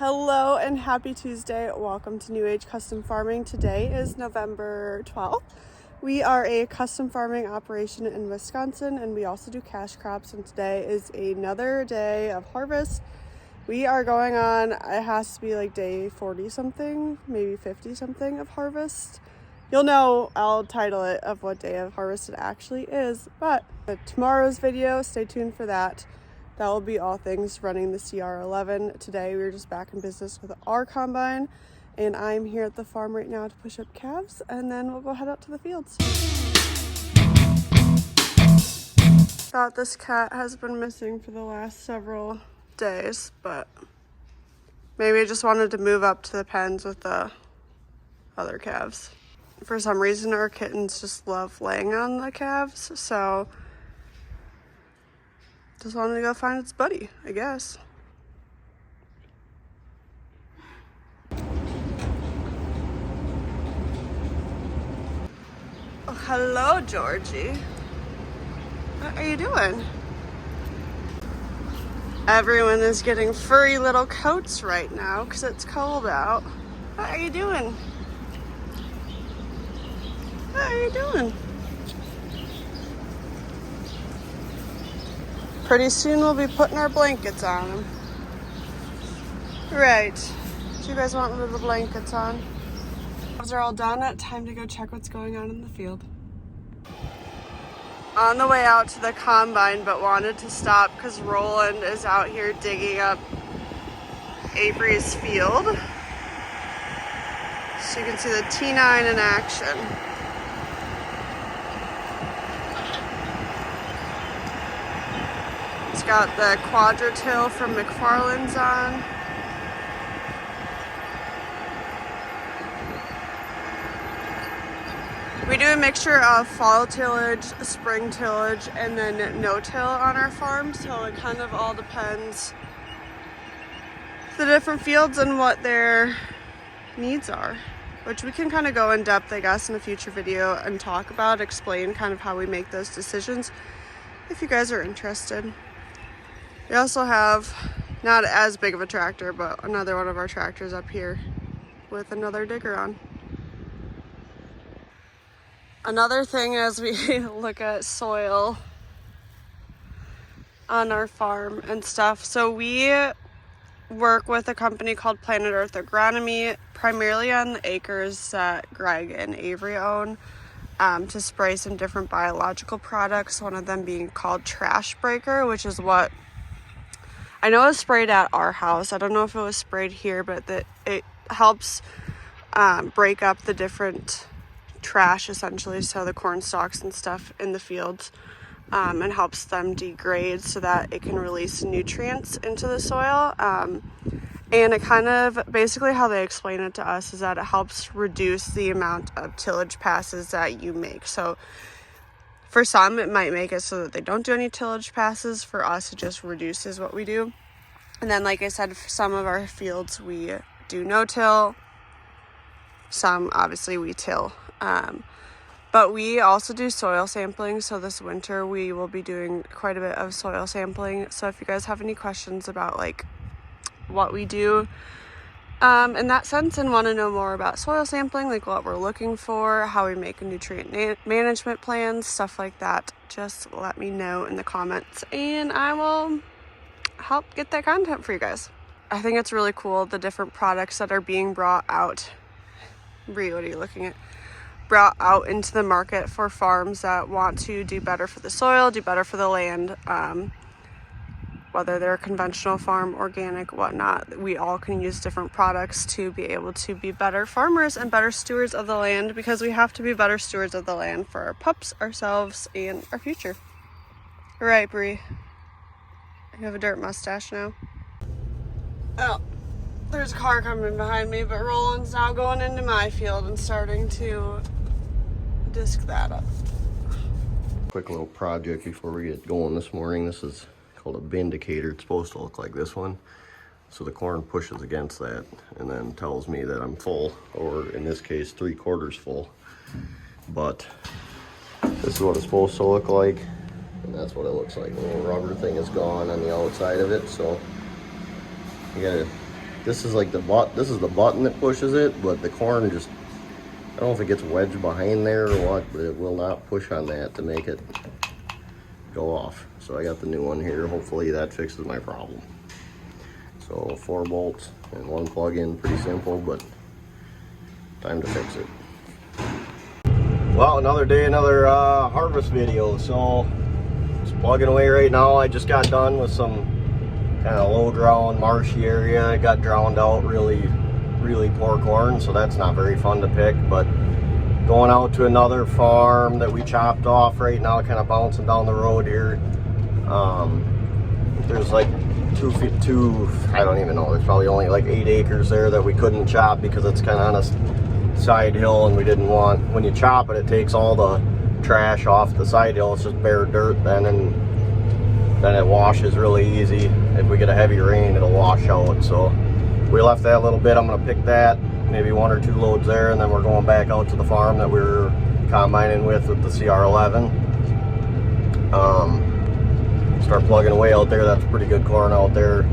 Hello and happy Tuesday. Welcome to New Age Custom Farming. Today is November 12th. We are a custom farming operation in Wisconsin, and we also do cash crops, and today is another day of harvest. We are going on, it has to be like day 40 something, maybe 50 something of harvest. You'll know, I'll title it of what day of harvest it actually is, but tomorrow's video, stay tuned for that. That will be all things running the CR11. Today we're just back in business with our combine, and I'm here at the farm right now to push up calves, and then we'll go head out to the fields. Thought this cat has been missing for the last several days, but maybe I just wanted to move up to the pens with the other calves. For some reason our kittens just love laying on the calves, so just wanted to go find its buddy, I guess. Oh, hello, Georgie. What are you doing? Everyone is getting furry little coats right now because it's cold out. What are you doing? What are you doing? Pretty soon we'll be putting our blankets on them. Right. Do you guys want the blankets on? Those are all done. Time to go check what's going on in the field. On the way out to the combine, but wanted to stop because Roland is out here digging up Avery's field. So you can see the T9 in action. It's got the quadra-till from McFarland's on. We do a mixture of fall tillage, spring tillage, and then no-till on our farm, so it kind of all depends the different fields and what their needs are, which we can kind of go in depth, I guess, in a future video and talk about, explain kind of how we make those decisions if you guys are interested. We also have not as big of a tractor, but another one of our tractors up here with another digger on. Another thing as we look at soil on our farm and stuff. So we work with a company called Planet Earth Agronomy, primarily on the acres that Greg and Avery own, to spray some different biological products, one of them being called Trash Breaker, which is what I know is sprayed at our house. I don't know if it was sprayed here, but it helps break up the different trash, essentially, so the corn stalks and stuff in the fields, and helps them degrade so that it can release nutrients into the soil. And it kind of, basically how they explain it to us is that it helps reduce the amount of tillage passes that you make. So for some, it might make it so that they don't do any tillage passes. For us, it just reduces what we do. And then, like I said, for some of our fields, we do no-till. Some, obviously, we till. But we also do soil sampling. So this winter, we will be doing quite a bit of soil sampling. So if you guys have any questions about, like, what we do in that sense and want to know more about soil sampling, like what we're looking for, how we make a nutrient management plans, stuff like that, just let me know in the comments and I will help get that content for you guys. I think it's really cool, the different products that are being brought out. Bree, what are you looking at? Brought out into the market for farms that want to do better for the soil, do better for the land, whether they're a conventional farm, organic, whatnot. We all can use different products to be able to be better farmers and better stewards of the land, because we have to be better stewards of the land for our pups, ourselves, and our future. All right, Bree. You have a dirt mustache now. Oh, there's a car coming behind me, but Roland's now going into my field and starting to disc that up. Quick little project before we get going this morning. This is called a vindicator. It's supposed to look like this one. So the corn pushes against that and then tells me that I'm full, or in this case 3/4 full. But this is what it's supposed to look like, and that's what it looks like. The little rubber thing is gone on the outside of it, so you gotta this is like this is the button that pushes it, but the corn just, I don't know if it gets wedged behind there or what, but it will not push on that to make it go off. So I got the new one here. Hopefully that fixes my problem. So 4 bolts and 1 plug-in, pretty simple, but time to fix it. Well, another day, another harvest video. So just plugging away right now. I just got done with some kind of low drowned marshy area. It got drowned out, really poor corn, so that's not very fun to pick. But going out to another farm that we chopped off right now, kind of bouncing down the road here. There's like I don't even know, there's probably only like 8 acres there that we couldn't chop because it's kind of on a side hill, and we didn't want, when you chop it, it takes all the trash off the side hill. It's just bare dirt then, and then it washes really easy. If we get a heavy rain, it'll wash out. So we left that a little bit. I'm gonna pick that, maybe 1 or 2 loads there, and then we're going back out to the farm that we were combining with the CR11. Start plugging away out there. That's pretty good corn out there.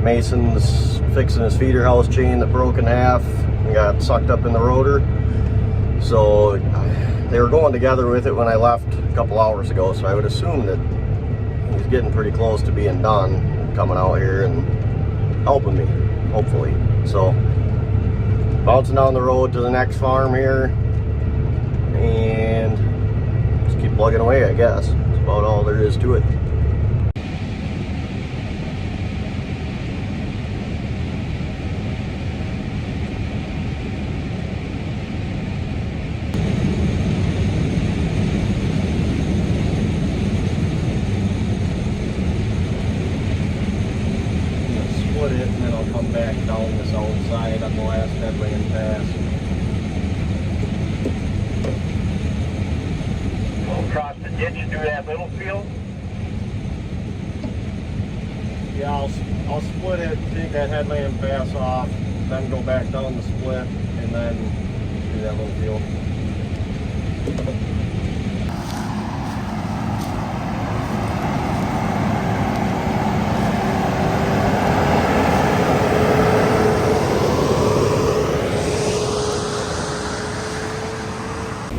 Mason's fixing his feeder house chain that broke in half and got sucked up in the rotor. So they were going together with it when I left a couple hours ago, so I would assume that he's getting pretty close to being done, coming out here and helping me, hopefully. So bouncing down the road to the next farm here and just keep plugging away, I guess. That's about all there is to it. It, and then I'll come back down this outside on the last headland pass. Go across the ditch and do that little field? Yeah, I'll split it, take that headland pass off, then go back down the split, and then do that little field.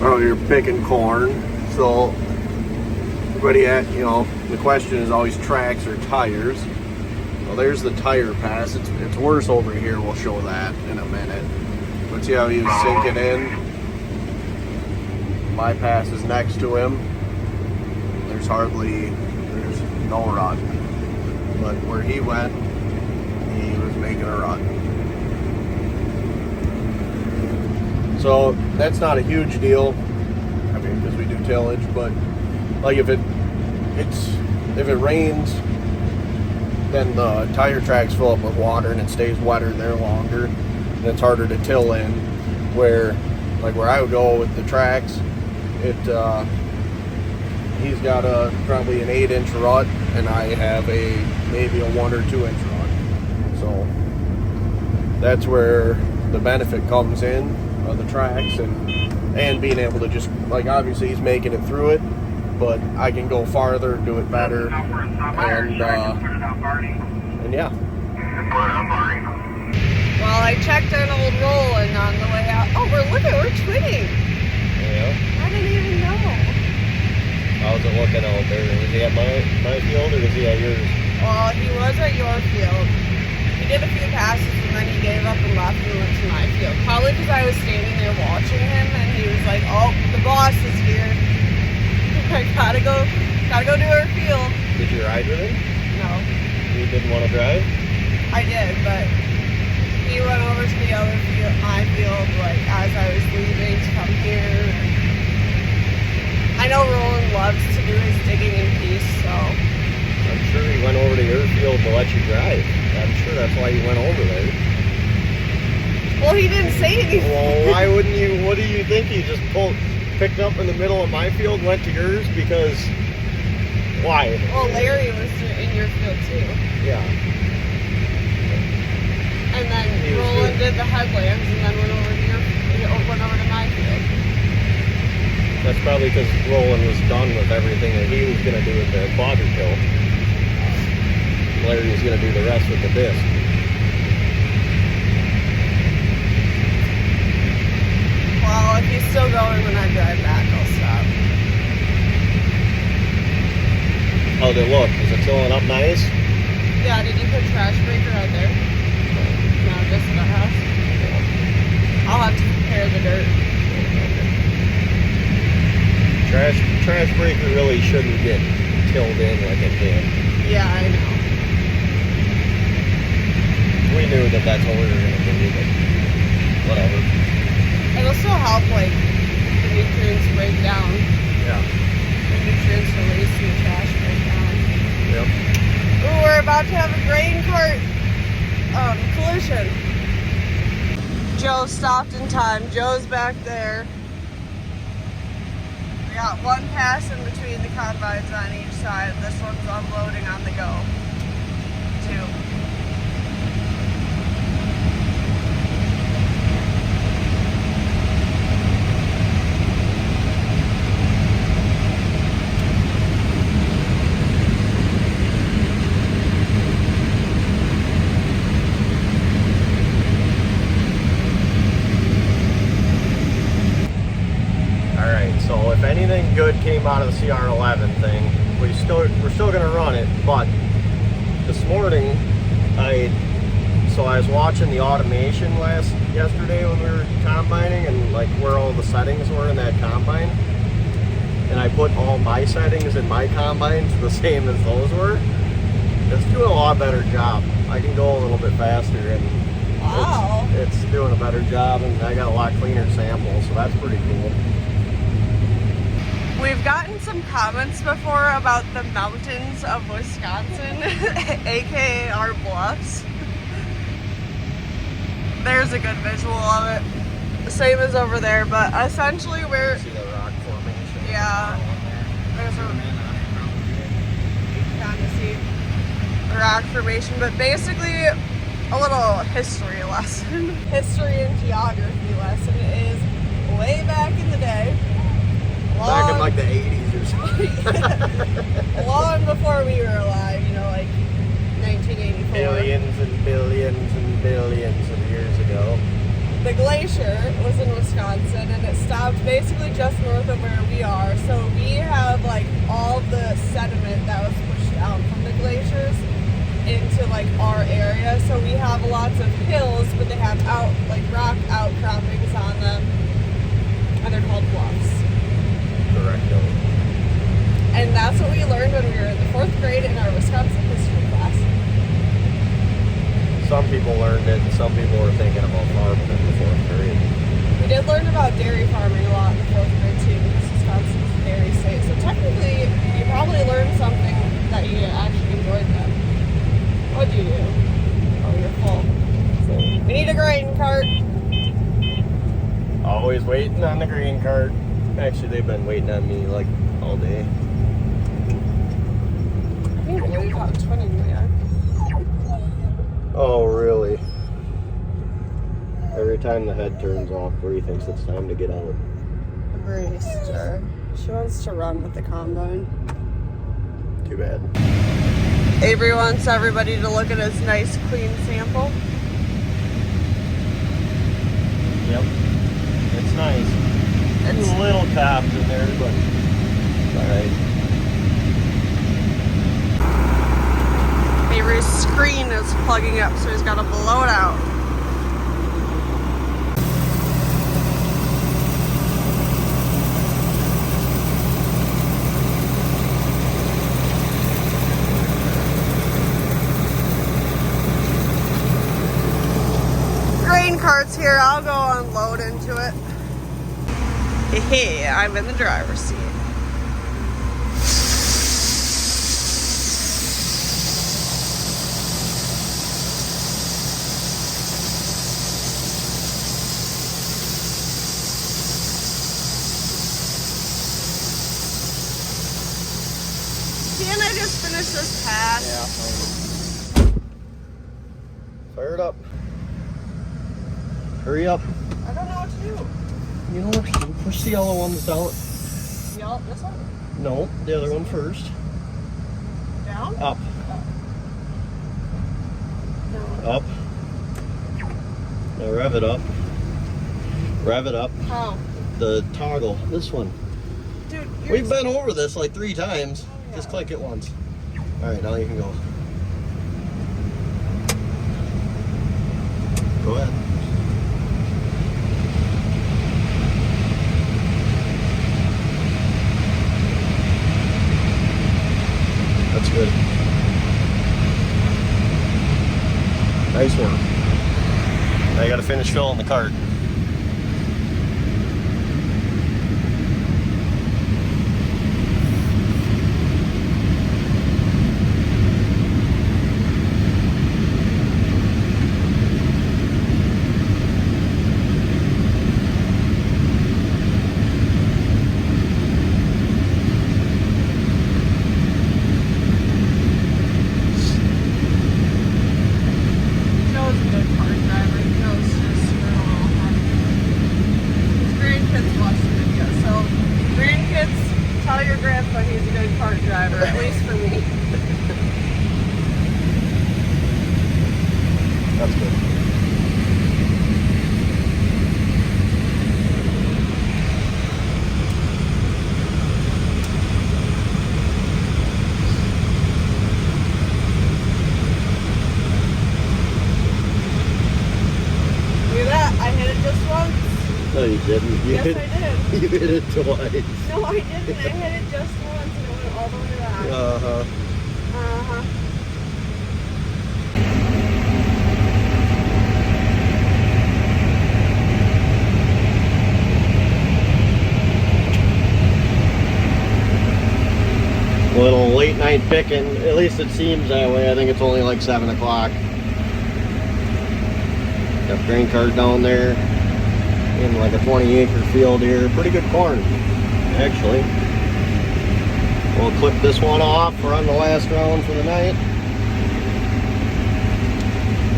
Oh, you're picking corn, so everybody the question is always tracks or tires. Well, there's the tire pass. It's worse over here. We'll show that in a minute. But see how he was sinking in? My pass is next to him. There's no rut. But where he went, he was making a rut. So that's not a huge deal, I mean, because we do tillage, but like if it rains, then the tire tracks fill up with water and it stays wetter there longer, and it's harder to till in. Where I would go with the tracks, he's got probably an 8-inch rut, and I have maybe a 1 or 2 inch rut. So that's where the benefit comes in. The tracks and being able to just, like, obviously he's making it through it, but I can go farther, do it better, and yeah. Well, I checked an old Roland on the way out. Oh, we're twinning. Yeah. I didn't even know. How's it looking out there? Was he at my field or was he at yours? Well, he was at your field. He did a few passes and then he gave up and left and went to my field. Probably because I was standing there watching him and he was like, "Oh, the boss is here. I gotta go do our field." Did you ride with him? No. You didn't want to drive? I did, but he went over to the other field, my field, like as I was leaving to come here. I know Roland loves to do his digging in peace, so. I'm sure he went over to your field to let you drive. I'm sure that's why you went over there. Well, he didn't say anything. Well, why wouldn't you? What do you think? He just picked up in the middle of my field, went to yours because why? Well, Larry was in your field too. Yeah. And then Roland did the headlands and then went over to my field. That's probably because Roland was done with everything that he was going to do with the quadra kill. Larry was going to do the rest with the disc. Filling up nice. Yeah, did you put trash breaker right there? No, just in the house. I'll have to prepare the dirt. Trash breaker really shouldn't get tilled in like it did. Yeah, I know. We knew that that's what we were gonna do, but whatever. It'll still help, like, the nutrients break down. Yeah. The nutrients release and the trash break down. Yep. Ooh, we're about to have a grain cart collision. Joe stopped in time. Joe's back there. We got one pass in between the combines on each side. This one's unloading on the go, too. So if anything good came out of the CR11 thing, we're still gonna run it. But this morning, I was watching the automation yesterday when we were combining and like where all the settings were in that combine, and I put all my settings in my combine to the same as those were. It's doing a lot better job. I can go a little bit faster, and wow, it's doing a better job, and I got a lot cleaner samples, so that's pretty cool. We've gotten some comments before about the mountains of Wisconsin, aka our bluffs. There's a good visual of it. Same as over there, but essentially we're... See the rock formation? Yeah. There's a... You can kind of see the rock formation, but basically a little history lesson. History and geography lesson is way back in the day. Back in like the 80s or something. Long before we were alive, you know, like 1984. Billions and billions and billions of years ago. The glacier was in Wisconsin, and it stopped basically just north of where we are. So we have like all the sediment that was pushed down from the glaciers into like our area. So we have lots of hills, but they have rock outcroppings on them, and they're called bluffs. Correct. And that's what we learned when we were in the 4th grade in our Wisconsin history class. Some people learned it, and some people were thinking about farming in the 4th grade. We did learn about dairy farming a lot in the 4th grade too, because Wisconsin's a dairy state. So technically, you probably learned something that you actually enjoyed then. What'd you do? Oh, you're full. We need a grain cart. Always waiting on the green cart. Actually, they've been waiting on me like all day. I think Blue's about 20 minutes. Oh, really? Every time the head turns off, Bree thinks it's time to get out. Brewster. She wants to run with the combine. Too bad. Avery wants everybody to look at his nice, clean sample. Yep. It's nice. It's a little cobs in there, but it's alright. Avery's screen is plugging up, so he's got to blow it out. Grain cart's here. I'll go unload into it. Hey, I'm in the driver's seat. Can't I just finish this pass? Yeah. Fire it up. Hurry up. I don't know what to do. You know what? Push the yellow ones down. This one? No, the other one first. Down? Up. No. Up. Now rev it up. Rev it up. How? The toggle. This one. Dude, We've been over this like 3 times. Oh, yeah. Just click it once. Alright, now you can go. Go ahead. That's good. Nice work. Now you gotta finish filling the cart. That's good. Look at that, I hit it just once. No, you didn't. Yes, I did. You hit it twice. No, I didn't. I hit it just once and it went all the way back. Uh-huh. Uh-huh. Little late night picking, at least it seems that way. I think it's only like 7 o'clock. Got grain cart down there in like a 20-acre field here. Pretty good corn, actually. We'll clip this one off. We're on the last round for the night.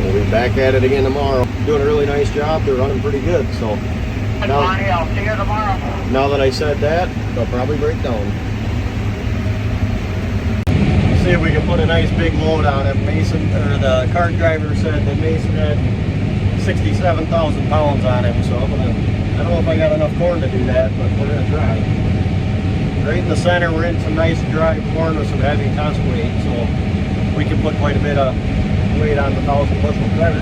We'll be back at it again tomorrow. Doing a really nice job. They're running pretty good. So now, I'll see you tomorrow. now that I said that, they'll probably break down. See if we can put a nice big load on it. Mason, or the cart driver said that Mason had 67,000 pounds on him, so I don't know if I got enough corn to do that, but we're gonna try. Right in the center, we're in some nice dry corn with some heavy tusk weight, so we can put quite a bit of weight on the 1,000 bushel cart.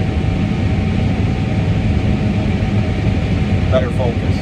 Better focus.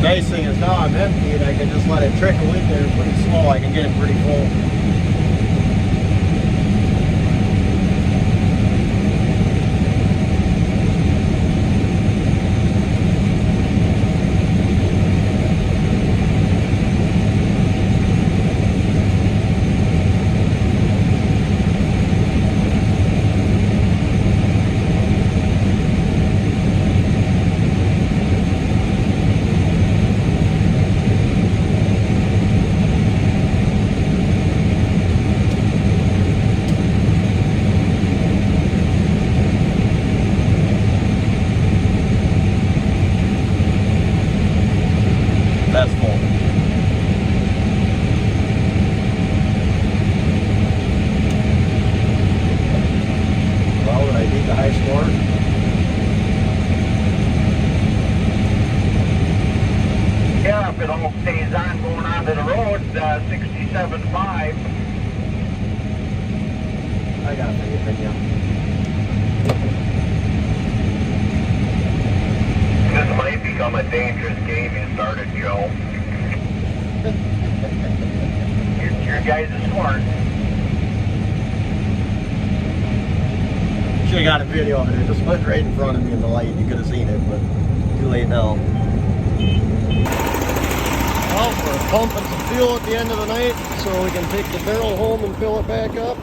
Nice thing is now I'm empty and I can just let it trickle in there pretty slow. I can get it pretty full. That's full. Well, did I beat the high score? Yeah, if it all stays on going onto the road, 67.5. I got faith in you. This might become a dangerous game you started, Joe. Your guys' scoring. should have got a video of it. It just went right in front of me in the light. You could have seen it, but too late now. Well, we're pumping some fuel at the end of the night so we can take the barrel home and fill it back up.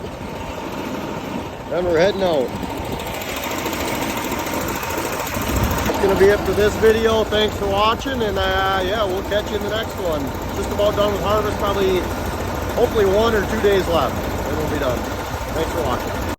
Then we're heading out. That's going to be it for this video. Thanks for watching, and yeah, we'll catch you in the next one. Just about done with harvest, probably, hopefully 1 or 2 days left, and we'll be done. Thanks for watching.